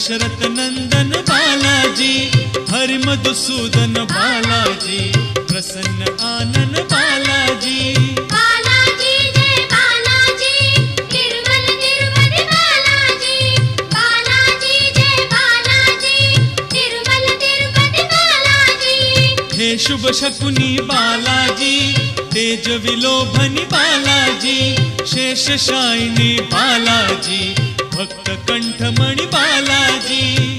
दशरथ नंदन बालाजी, हरि मधुसूदन बालाजी, प्रसन्न आनन बालाजी। बालाजी जय बालाजी, तिरुमल तिरुपति बालाजी। बालाजी जय बालाजी, तिरुमल तिरुपति बालाजी। हे शुभ शकुनी बालाजी, तेज विलोभनी बालाजी, शेष शायिनी बालाजी, भक्त कंठमणि बालाजी।